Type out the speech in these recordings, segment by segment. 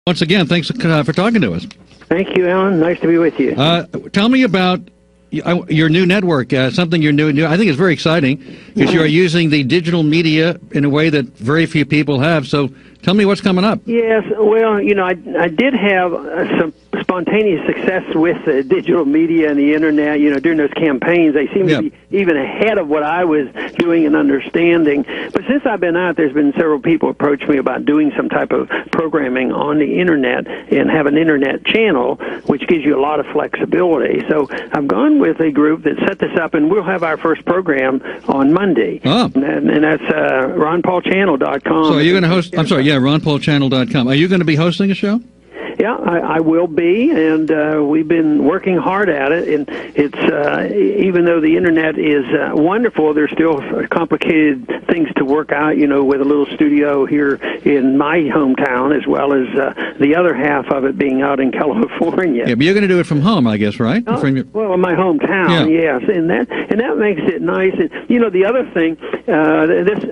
Once again, thanks for talking to us. Thank you, Alan. Nice to be with you. Tell me about your new network, something you're new. I think it's very exciting because you are using the digital media in a way that very few people have. So tell me what's coming up. Yes, well, I did have some spontaneous success with digital media and the internet, during those campaigns. They seem to be even ahead of what I was doing and understanding. But since I've been out, there's been several people approach me about doing some type of programming on the internet and have an internet channel, which gives you a lot of flexibility. So I've gone with a group that set this up, and we'll have our first program on Monday. Oh. And that's ronpaulchannel.com. So are you going to host? I'm sorry, ronpaulchannel.com. Are you going to be hosting a show? Yeah, I will be, and we've been working hard at it. And it's even though the internet is wonderful, there's still complicated things to work out. With a little studio here in my hometown, as well as the other half of it being out in California. Yeah, but you're going to do it from home, I guess, right? Well, in my hometown, yes, and that makes it nice. And the other thing,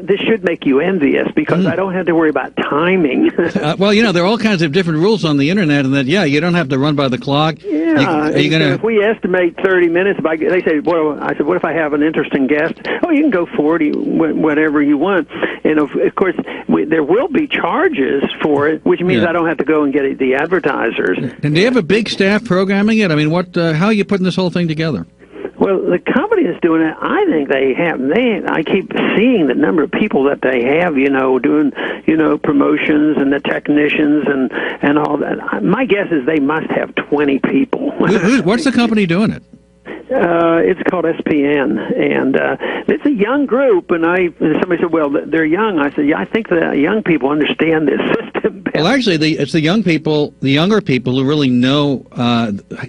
this should make you envious because I don't have to worry about timing. Well, there are all kinds of different rules on the internet, and that you don't have to run by the clock. Yeah, if we estimate 30 minutes, they say, well, I said, what if I have an interesting guest? Oh, you can go 40, whatever you want. And of course, there will be charges for it, which means I don't have to go and get the advertisers. And do you have a big staff programming it? I mean, how are you putting this whole thing together? Well, the company that's doing it, I think they have. I keep seeing the number of people that they have, doing, promotions and the technicians and all that. My guess is they must have 20 people. What's the company doing it? It's called SPN, and it's a young group. And somebody said, "Well, they're young." I said, "Yeah, I think the young people understand this system better." Well, actually, it's the younger people who really know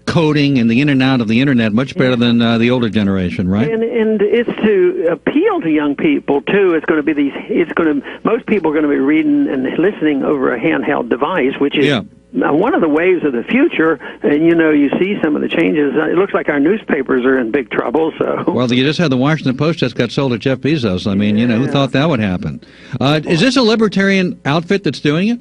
coding and the in and out of the internet much better than the older generation, right? And it's to appeal to young people too. It's going to be most people are going to be reading and listening over a handheld device, which is. One of the waves of the future, and you see some of the changes. It looks like our newspapers are in big trouble. So, well, you just had the Washington Post just got sold to Jeff Bezos. I mean, who thought that would happen? Is this a libertarian outfit that's doing it?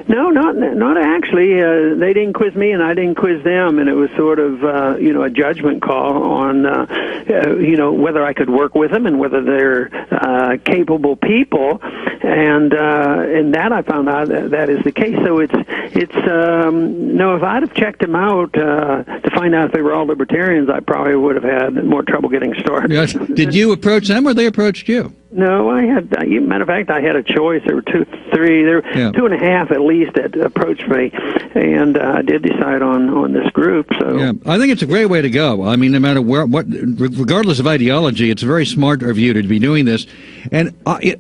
No, not actually. They didn't quiz me, and I didn't quiz them, and it was sort of a judgment call on whether I could work with them and whether they're capable people, and that I found out that is the case. So it's if I'd have checked them out to find out if they were all libertarians, I probably would have had more trouble getting started. Yes. Did you approach them, or they approached you? No, I had. Matter of fact, I had a choice. There were two and a half at least that approached me, and I did decide on this group. So I think it's a great way to go. I mean, no matter regardless of ideology, it's very smart of you to be doing this. And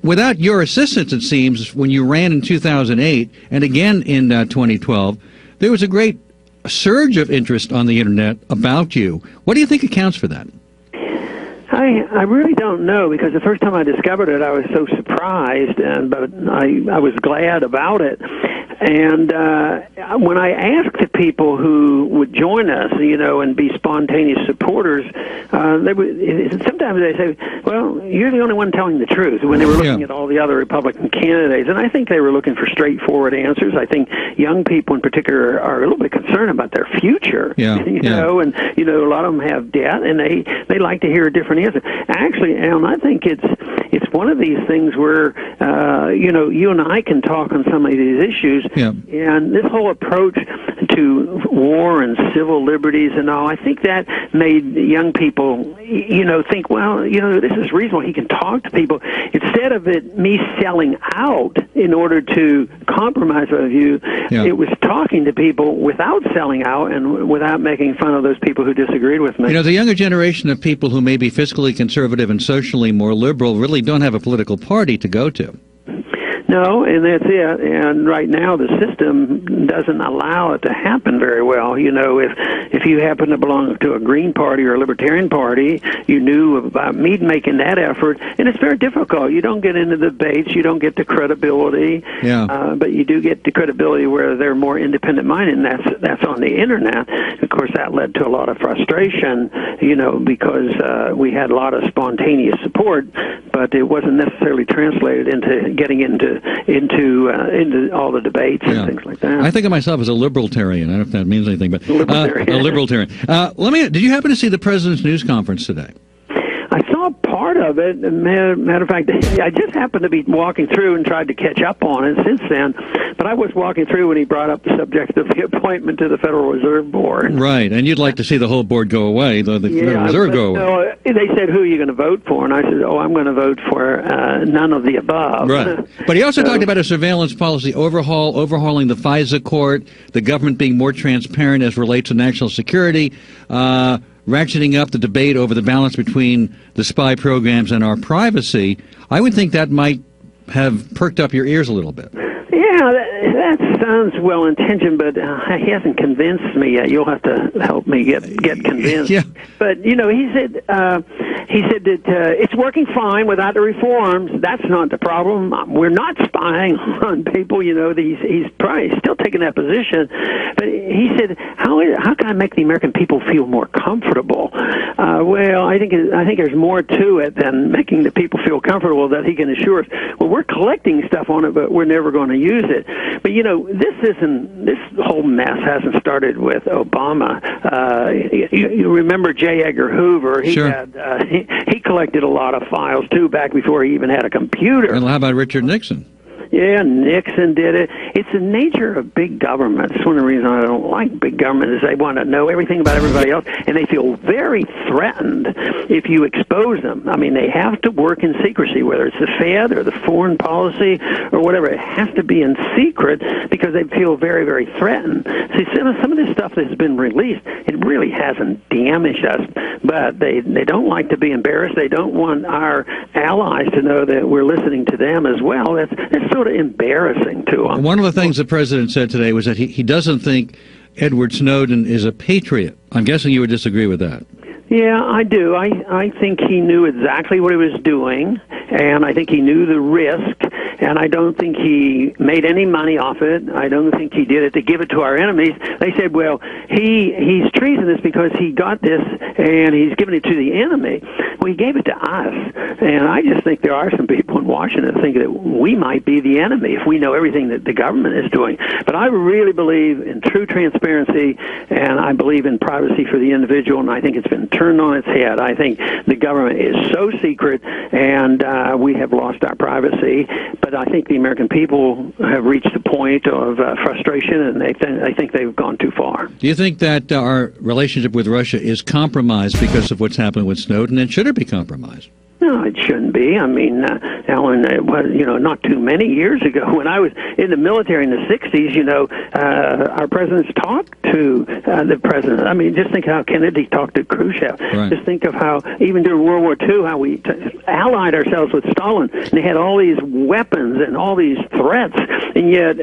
without your assistance, it seems, when you ran in 2008 and again in 2012, there was a great surge of interest on the internet about you. What do you think accounts for that? I really don't know, because the first time I discovered it, I was so surprised, but I was glad about it. And when I asked the people who would join us, and be spontaneous supporters, sometimes they say, "Well, you're the only one telling the truth." When they were looking at all the other Republican candidates, and I think they were looking for straightforward answers. I think young people in particular are a little bit concerned about their future. And a lot of them have debt, and they like to hear a different answer. Actually, Alan, I think it's one of these things where you and I can talk on some of these issues, and this whole approach to war and civil liberties and all, I think that made young people think, well, this is reasonable. He can talk to people instead of me selling out in order to compromise my view. It was talking to people without selling out and without making fun of those people who disagreed with me. The younger generation of people who may be fiscally conservative and socially more liberal really don't have a political party to go to. No, and that's it. And right now the system doesn't allow it to happen very well. If you happen to belong to a Green Party or a Libertarian Party, you knew about me making that effort, and it's very difficult. You don't get into the debates, you don't get the credibility, but you do get the credibility where they're more independent-minded, and that's on the internet. Of course, that led to a lot of frustration, because we had a lot of spontaneous support, but it wasn't necessarily translated into getting into all the debates and things like that. I think of myself as a libertarian. I don't know if that means anything, but Libertarian. A libertarian. Did you happen to see the president's news conference today? I saw part of it. Matter of fact, I just happened to be walking through and tried to catch up on it since then. But I was walking through when he brought up the subject of the appointment to the Federal Reserve Board. Right, and you'd like to see the whole board go away, the Federal Reserve go away. No, they said, who are you going to vote for? And I said, I'm going to vote for none of the above. Right. But he also talked about a surveillance policy overhauling the FISA court, the government being more transparent as relates to national security, ratcheting up the debate over the balance between the spy programs and our privacy. I would think that might have perked up your ears a little bit. Yeah, that sounds well-intentioned, but he hasn't convinced me yet. You'll have to help me get convinced. Yeah. But, he said that it's working fine without the reforms. That's not the problem. We're not spying on people. He's probably still taking that position. But he said, how can I make the American people feel more comfortable? Well, I think there's more to it than making the people feel comfortable that he can assure us, well, we're collecting stuff on it, but we're never going to use it. But, this whole mess hasn't started with Obama. You remember J. Edgar Hoover. He collected a lot of files, too, back before he even had a computer. And how about Richard Nixon? Yeah, Nixon did it. It's the nature of big government. It's one of the reasons I don't like big government is they want to know everything about everybody else, and they feel very threatened if you expose them. I mean, they have to work in secrecy, whether it's the Fed or the foreign policy or whatever. It has to be in secret because they feel very, very threatened. See, some of this stuff that has been released, it really hasn't damaged us, but they don't like to be embarrassed. They don't want our allies to know that we're listening to them as well. That's sort of embarrassing to them. One of the things the president said today was that he doesn't think Edward Snowden is a patriot. I'm guessing you would disagree with that. Yeah, I do. I think he knew exactly what he was doing, and I think he knew the risk, and I don't think he made any money off it. I don't think he did it to give it to our enemies. They said, well, he's treasonous because he got this, and he's given it to the enemy. Well, he gave it to us, and I just think there are some people in Washington that think that we might be the enemy if we know everything that the government is doing. But I really believe in true transparency, and I believe in privacy for the individual, and I think it's been turned on its head. I think the government is so secret, and we have lost our privacy. But I think the American people have reached a point of frustration, and I think they've gone too far. Do you think that our relationship with Russia is compromised because of what's happening with Snowden, and should it be compromised? No, it shouldn't be. I mean, Alan, it was, not too many years ago when I was in the military in the 60s, our presidents talked to the president. I mean, just think how Kennedy talked to Khrushchev. Right. Just think of how, even during World War II, how we allied ourselves with Stalin. And they had all these weapons and all these threats. And yet,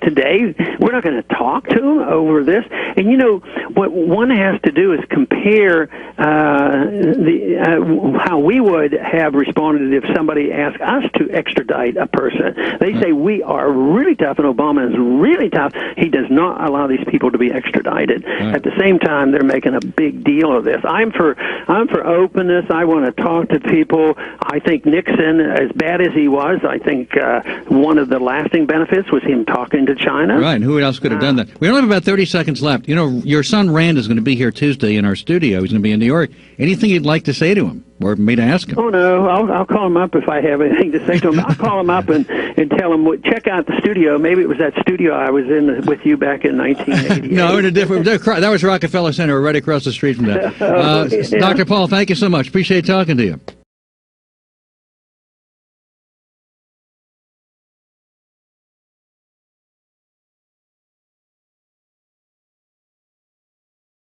today, we're not going to talk to them over this. And, what one has to do is compare how we would have responded if somebody asked us to extradite a person. They say we are really tough, and Obama is really tough. He does not allow these people to be extradited. At the same time, they're making a big deal of this. I'm for openness. I want to talk to people. I think Nixon, as bad as he was, I think one of the lasting benefits was him talking to China. Right. Who else could have done that? We only have about 30 seconds left. Your son Rand is going to be here Tuesday in our studio. He's going to be in New York. Anything you'd like to say to him? Or me to ask him? Oh, no. I'll call him up if I have anything to say to him. I'll call him up and tell him, check out the studio. Maybe it was that studio I was in with you back in 1988. No, in a different. That was Rockefeller Center, right across the street from that. Dr. Paul, thank you so much. Appreciate talking to you.